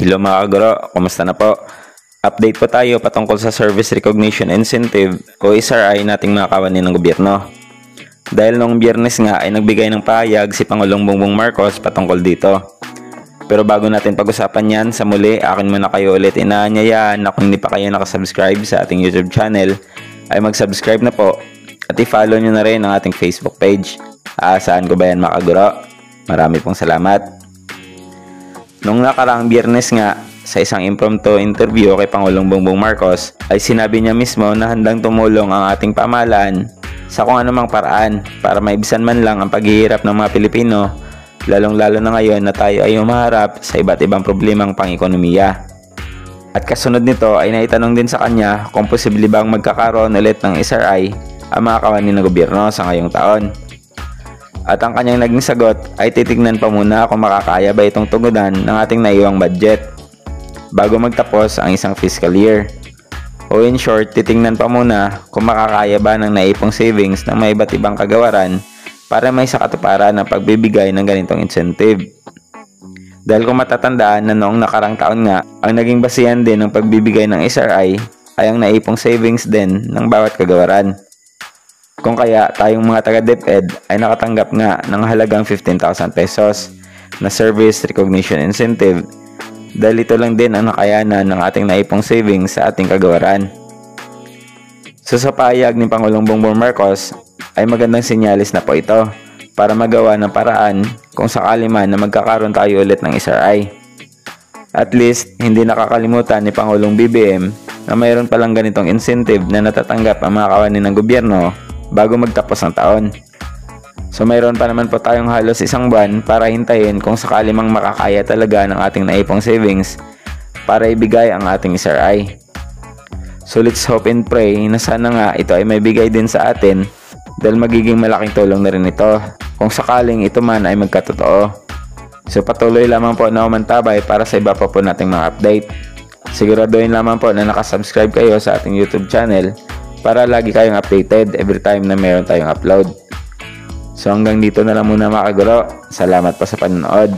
Hello mga kaguro, kumusta na po? Update po tayo patungkol sa Service Recognition Incentive o SRI nating mga kawani ng gobyerno. Dahil noong Biyernes nga ay nagbigay ng pahayag si Pangulong Bongbong Marcos patungkol dito. Pero bago natin pag-usapan yan, sa muli akin muna kayo ulit inaanyayaan na kung hindi pa kayo nakasubscribe sa ating YouTube channel ay mag-subscribe na po at i-follow nyo na rin ang ating Facebook page. Saan ko ba yan mga kaguro? Marami pong salamat. Noong nakaraang Biyernes nga, sa isang impromptu interview kay Pangulong Bongbong Marcos, ay sinabi niya mismo na handang tumulong ang ating pamahalaan sa kung anumang paraan para maibisan man lang ang paghihirap ng mga Pilipino, lalong-lalo na ngayon na tayo ay humaharap sa iba't ibang problemang pang-ekonomiya. At kasunod nito ay naitanong din sa kanya kung posible bang magkakaroon ulit ng SRI ang mga kawani ng gobyerno sa ngayong taon. At ang kanyang naging sagot ay titignan pa muna kung makakaya ba itong tugunan ng ating naiwang budget bago magtapos ang isang fiscal year. O in short, titingnan pa muna kung makakaya ba ng naipong savings ng may iba't ibang kagawaran para may sakatuparan ng pagbibigay ng ganitong incentive. Dahil kung matatandaan na noong nakarang taon nga, ang naging basihan din ng pagbibigay ng SRI ay ang naipong savings din ng bawat kagawaran. Kung kaya tayong mga taga-DepEd ay nakatanggap nga ng halagang 15,000 pesos na Service Recognition Incentive dahil ito lang din ang nakayanan ng ating naipong savings sa ating kagawaran. So sa pahayag ni Pangulong Bongbong Marcos ay magandang sinyalis na po ito para magawa ng paraan kung sakali man na magkakaroon tayo ulit ng SRI. At least hindi nakakalimutan ni Pangulong BBM na mayroon palang ganitong incentive na natatanggap ang mga kawani ng gobyerno bago magtapos ang taon. So mayroon pa naman po tayong halos isang buwan para hintayin kung sakali mang makakaya talaga ng ating naipong savings para ibigay ang ating SRI. So let's hope and pray na sana nga ito ay may bigay din sa atin dahil magiging malaking tulong na rin ito kung sakaling ito man ay magkatotoo. So patuloy lamang po na umantabay para sa iba pa po nating mga update. Siguraduhin lamang po na nakasubscribe kayo sa ating YouTube channel para lagi kayong updated every time na meron tayong upload. So hanggang dito na lang muna mga kaguro. Salamat po sa panonood.